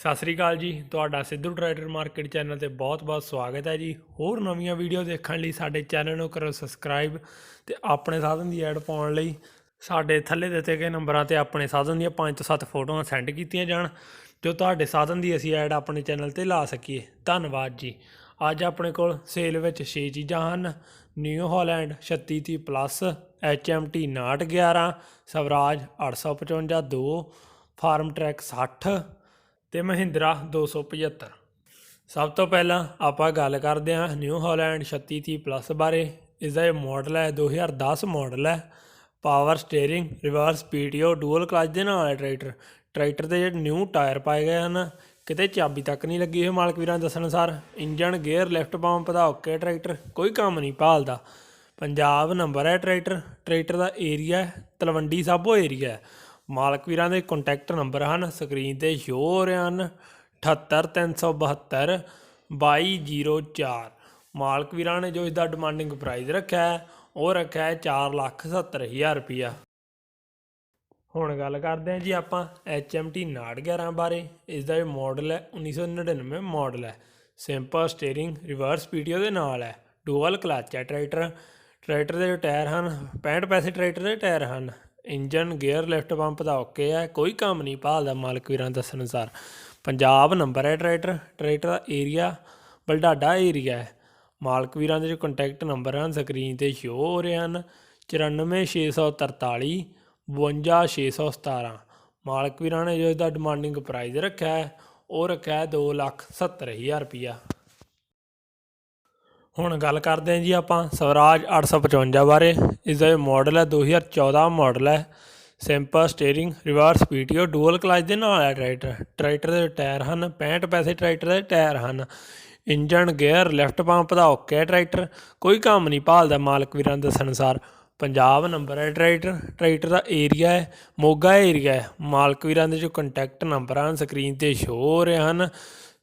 सत श्री अकाल जी, तुहाडा सिद्धू ट्रैक्टर मार्केट चैनल ते बहुत बहुत स्वागत है जी। होर नवीं वीडियो देखने लई साडे चैनल नूं करो सबसक्राइब ते अपने साधन की ऐड पाउण लई साडे थल्ले दित्ते गए नंबरां ते अपने साधन दी 5 ਤੋਂ 7 फोटोआं सेंड कीतियां जाण जो तुहाडे साधन की असीं ऐड अपने चैनल ते ला सकीए। धन्नवाद जी। अज अपने कोल सेल विच 6 चीज़ां हन। New Holland 3630 plus, HMT 5911, Swaraj 855 2, Farmtrac 60 ਤੇ ਮਹਿੰਦਰਾ 275। ਸਭ ਤੋਂ ਪਹਿਲਾਂ ਆਪਾਂ ਗੱਲ ਕਰਦੇ ਹਾਂ ਨਿਊ ਹਾਲੈਂਡ 3630 ਪਲੱਸ ਬਾਰੇ। ਇਸਦਾ ਇਹ ਮਾਡਲ ਹੈ 2010 ਮਾਡਲ ਹੈ। Power steering, reverse PTO, dual clutch ਦੇ ਨਾਲ ਹੈ ਟਰੈਕਟਰ ਦੇ ਜਿਹੜੇ ਨਿਊ ਟਾਇਰ ਪਾਏ ਗਏ ਹਨ, ਕਿਤੇ ਚਾਬੀ ਤੱਕ ਨਹੀਂ ਲੱਗੀ ਹੋਈ ਮਾਲਕ ਵੀਰਾਂ ਦੱਸਣ ਅਨੁਸਾਰ। ਇੰਜਣ, ਗੇਅਰ, ਲਿਫਟ ਪੰਪ ਦਾ ਓਕੇ ਟਰੈਕਟਰ, ਕੋਈ ਕੰਮ ਨਹੀਂ ਭਾਲਦਾ। ਪੰਜਾਬ ਨੰਬਰ ਹੈ ਟਰੈਕਟਰ ਦਾ ਏਰੀਆ ਤਲਵੰਡੀ ਸਾਬੋ ਏਰੀਆ ਹੈ। ਮਾਲਕ ਵੀਰਾਂ ਦੇ ਕੰਟੈਕਟ ਨੰਬਰ ਹਨ ਸਕਰੀਨ 'ਤੇ ਸ਼ੋ ਹੋ ਰਹੇ ਹਨ 78372 2204। ਮਾਲਕ ਵੀਰਾਂ ਨੇ ਜੋ ਇਸਦਾ ਡਿਮਾਂਡਿੰਗ ਪ੍ਰਾਈਸ ਰੱਖਿਆ ਹੈ ਉਹ ਰੱਖਿਆ ਹੈ 4,70,000 ਰੁਪਈਆ। ਹੁਣ ਗੱਲ ਕਰਦੇ ਹਾਂ ਜੀ ਆਪਾਂ HMT 5911 ਬਾਰੇ। ਇਸਦਾ ਇਹ ਮਾਡਲ ਹੈ 1999 ਮਾਡਲ ਹੈ। ਸਿੰਪਲ ਸਟੀਅਰਿੰਗ, ਰਿਵਰਸ PTO ਦੇ ਨਾਲ ਹੈ। ਡੂਅਲ ਕਲਚ ਹੈ ਟਰੈਕਟਰ ਦੇ ਜੋ ਟਾਇਰ ਹਨ 65 ਪੈਸੇ ਟਰੈਕਟਰ ਦੇ ਟਾਇਰ ਹਨ। ਇੰਜਨ, ਗੇਅਰ, ਲਿਫਟ ਪੰਪ ਦਾ ਓਕੇ ਹੈ, ਕੋਈ ਕੰਮ ਨਹੀਂ ਭਾਲਦਾ ਮਾਲਕ ਵੀਰਾਂ ਦੱਸਣ ਅਨੁਸਾਰ। ਪੰਜਾਬ ਨੰਬਰ ਹੈ ਟਰੈਕਟਰ ਦਾ ਏਰੀਆ ਬਲਢਾਡਾ ਏਰੀਆ ਹੈ। ਮਾਲਕ ਵੀਰਾਂ ਦੇ ਜੋ ਕੰਟੈਕਟ ਨੰਬਰ ਹਨ ਸਕਰੀਨ 'ਤੇ ਸ਼ੋ ਹੋ ਰਹੇ ਹਨ 94,643 52,617। ਮਾਲਕ ਵੀਰਾਂ ਨੇ ਜੋ ਇਸਦਾ ਡਿਮਾਂਡਿੰਗ ਪ੍ਰਾਈਸ ਰੱਖਿਆ ਹੈ ਉਹ ਰੱਖਿਆ ਹੈ 2,70,000 ਰੁਪਈਆ। ਹੁਣ ਗੱਲ ਕਰਦੇ ਹਾਂ ਜੀ ਆਪਾਂ ਸਵਰਾਜ 855 ਬਾਰੇ। ਇਸਦਾ ਇਹ ਮਾਡਲ ਹੈ 2014 ਮਾਡਲ ਹੈ। Simple steering, reverse PTO, dual clutch ਦੇ ਨਾਲ ਹੈ ਟਰੈਕਟਰ ਦੇ ਟਾਇਰ ਹਨ 65 ਪੈਸੇ ਟਰੈਕਟਰ ਦੇ ਟਾਇਰ ਹਨ। ਇੰਜਣ, ਗੇਅਰ, ਲਿਫਟ ਪੰਪ ਦਾ ਓਕੇ ਟਰੈਕਟਰ, ਕੋਈ ਕੰਮ ਨਹੀਂ ਭਾਲਦਾ ਮਾਲਕ ਵੀਰਾਂ ਦੱਸਣ ਅਨੁਸਾਰ। ਪੰਜਾਬ ਨੰਬਰ ਹੈ ਟਰੈਕਟਰ ਦਾ ਏਰੀਆ ਹੈ ਮੋਗਾ ਏਰੀਆ ਹੈ। ਮਾਲਕ ਵੀਰਾਂ ਦੇ ਜੋ ਕੰਟੈਕਟ ਨੰਬਰ ਹਨ ਸਕਰੀਨ 'ਤੇ ਸ਼ੋ ਹੋ ਰਹੇ ਹਨ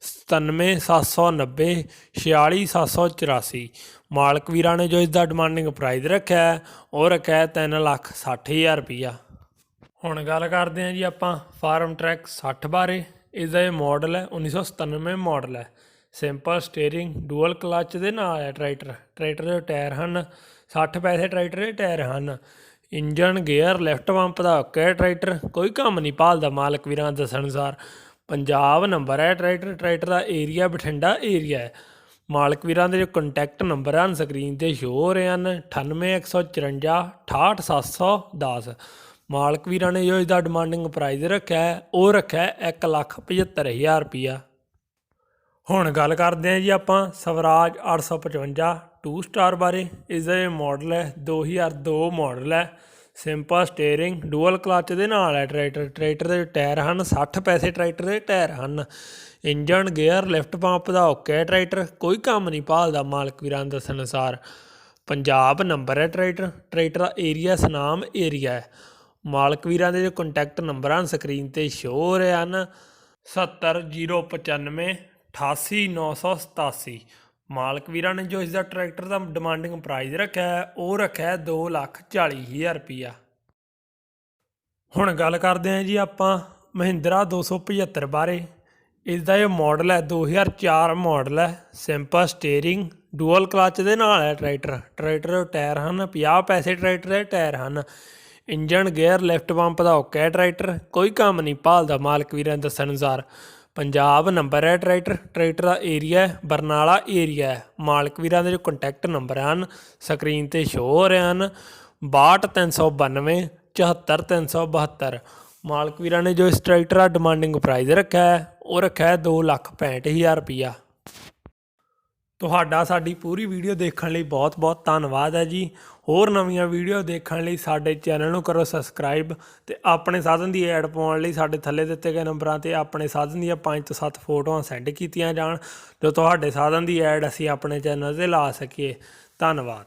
97,790 46,784। ਮਾਲਕ ਵੀਰਾਂ ਨੇ ਜੋ ਇਸਦਾ ਡਿਮਾਂਡਿੰਗ ਪ੍ਰਾਈਸ ਰੱਖਿਆ ਹੈ ਉਹ ਰੱਖਿਆ ਹੈ 3,60,000 ਰੁਪਈਆ। ਹੁਣ ਗੱਲ ਕਰਦੇ ਹਾਂ ਜੀ ਆਪਾਂ ਫਾਰਮਟਰੈਕ 60 ਬਾਰੇ। ਇਸਦਾ ਇਹ ਮਾਡਲ ਹੈ 1997 ਮਾਡਲ ਹੈ। ਸਿੰਪਲ ਸਟੀਅਰਿੰਗ, ਡੂਅਲ ਕਲਚ ਦੇ ਨਾਲ ਹੈ ਟਰੈਕਟਰ ਦੇ ਟਾਇਰ ਹਨ 60 ਪੈਸੇ ਟਰੈਕਟਰ ਦੇ ਟਾਇਰ ਹਨ। ਇੰਜਣ, ਗੇਅਰ, ਲਿਫਟ ਪੰਪ ਦਾ ਓਕੇ ਟਰੈਕਟਰ, ਕੋਈ ਕੰਮ ਨਹੀਂ ਭਾਲਦਾ ਮਾਲਕ ਵੀਰਾਂ ਦੱਸਣ ਅਨੁਸਾਰ। ਪੰਜਾਬ ਨੰਬਰ ਹੈ ਟਰੈਕਟਰ ਦਾ ਏਰੀਆ ਬਠਿੰਡਾ ਏਰੀਆ ਹੈ। ਮਾਲਕ ਵੀਰਾਂ ਦੇ ਜੋ ਕੰਟੈਕਟ ਨੰਬਰ ਹਨ ਸਕਰੀਨ 'ਤੇ ਸ਼ੋ ਹੋ ਰਹੇ ਹਨ 98,154 68,710। ਮਾਲਕ ਵੀਰਾਂ ਨੇ ਜੋ ਇਸਦਾ ਡਿਮਾਂਡਿੰਗ ਪ੍ਰਾਈਸ ਰੱਖਿਆ ਹੈ ਉਹ ਰੱਖਿਆ ਹੈ 1,75,000 ਰੁਪਈਆ। ਹੁਣ ਗੱਲ ਕਰਦੇ ਹਾਂ ਜੀ ਆਪਾਂ ਸਵਰਾਜ 855 2 ਸਟਾਰ ਬਾਰੇ। ਇਸਦਾ ਇਹ ਮਾਡਲ ਹੈ 2002 ਮਾਡਲ ਹੈ। ਸਿੰਪਲ ਸਟੀਅਰਿੰਗ, ਡੂਅਲ ਕਲਚ ਦੇ ਨਾਲ ਹੈ ਟਰੈਕਟਰ ਦੇ ਟਾਇਰ ਹਨ 60 ਪੈਸੇ ਟਰੈਕਟਰ ਦੇ ਟਾਇਰ ਹਨ। ਇੰਜਣ, ਗੇਅਰ, ਲਿਫਟ ਪੰਪ ਦਾ ਓਕੇ ਟਰੈਕਟਰ, ਕੋਈ ਕੰਮ ਨਹੀਂ ਭਾਲਦਾ ਮਾਲਕ ਵੀਰਾਂ ਦੱਸਣ ਅਨੁਸਾਰ। ਪੰਜਾਬ ਨੰਬਰ ਹੈ ਟਰੈਕਟਰ ਦਾ ਏਰੀਆ ਸੁਨਾਮ ਏਰੀਆ ਹੈ। ਮਾਲਕ ਵੀਰਾਂ ਦੇ ਜੋ ਕੰਟੈਕਟ ਨੰਬਰ ਹਨ ਸਕਰੀਨ 'ਤੇ ਸ਼ੋ ਹੋ ਰਹੇ ਹਨ 70,095 88,987। ਮਾਲਕ ਵੀਰਾਂ ਨੇ ਜੋ ਇਸਦਾ ਟਰੈਕਟਰ ਦਾ ਡਿਮਾਂਡਿੰਗ ਪ੍ਰਾਈਸ ਰੱਖਿਆ ਹੈ ਉਹ ਰੱਖਿਆ ਹੈ 2,40,000 ਰੁਪਈਆ। ਹੁਣ ਗੱਲ ਕਰਦੇ ਹਾਂ ਜੀ ਆਪਾਂ ਮਹਿੰਦਰਾ 275 ਬਾਰੇ। ਇਸਦਾ ਇਹ ਮਾਡਲ ਹੈ 2004 ਮਾਡਲ ਹੈ। ਸਿੰਪਲ ਸਟੀਅਰਿੰਗ, ਡੂਅਲ ਕਲਚ ਦੇ ਨਾਲ ਹੈ ਟਰੈਕਟਰ ਦੇ ਟਾਇਰ ਹਨ 50 ਪੈਸੇ ਟਰੈਕਟਰ ਦੇ ਟਾਇਰ ਹਨ। ਇੰਜਣ, ਗੇਅਰ, ਲਿਫਟ ਪੰਪ ਦਾ ਓਕੇ ਟਰੈਕਟਰ, ਕੋਈ ਕੰਮ ਨਹੀਂ ਭਾਲਦਾ ਮਾਲਕ ਵੀਰਾਂ ਦੱਸਣ ਅਨੁਸਾਰ। ਪੰਜਾਬ ਨੰਬਰ ਹੈ ਟਰੈਕਟਰ ਦਾ ਏਰੀਆ ਬਰਨਾਲਾ ਏਰੀਆ ਹੈ। ਮਾਲਕ ਵੀਰਾਂ ਦੇ ਜੋ ਕੰਟੈਕਟ ਨੰਬਰ ਹਨ ਸਕਰੀਨ 'ਤੇ ਸ਼ੋ ਹੋ ਰਹੇ ਹਨ 62,392 74,372। ਮਾਲਕ ਵੀਰਾਂ ਨੇ ਜੋ ਇਸ ਟਰੈਕਟਰ ਦਾ ਡਿਮਾਂਡਿੰਗ ਪ੍ਰਾਈਸ ਰੱਖਿਆ ਹੈ ਉਹ ਰੱਖਿਆ ਹੈ 2,65,000 ਰੁਪਈਆ। ਤੁਹਾਡਾ ਸਾਡੀ ਪੂਰੀ ਵੀਡੀਓ ਦੇਖਣ ਲਈ ਬਹੁਤ ਬਹੁਤ ਧੰਨਵਾਦ ਹੈ ਜੀ। ਹੋਰ ਨਵੀਆਂ ਵੀਡੀਓ ਦੇਖਣ ਲਈ ਸਾਡੇ ਚੈਨਲ ਨੂੰ ਕਰੋ ਸਬਸਕ੍ਰਾਈਬ ਅਤੇ ਆਪਣੇ ਸਾਧਨ ਦੀ ਐਡ ਪਾਉਣ ਲਈ ਸਾਡੇ ਥੱਲੇ ਦਿੱਤੇ ਗਏ ਨੰਬਰਾਂ 'ਤੇ ਆਪਣੇ ਸਾਧਨ ਦੀਆਂ 5 ਤੋਂ 7 ਫੋਟੋਆਂ ਸੈਂਡ ਕੀਤੀਆਂ ਜਾਣ ਜੋ ਤੁਹਾਡੇ ਸਾਧਨ ਦੀ ਐਡ ਅਸੀਂ ਆਪਣੇ ਚੈਨਲ 'ਤੇ ਲਾ ਸਕੀਏ। ਧੰਨਵਾਦ।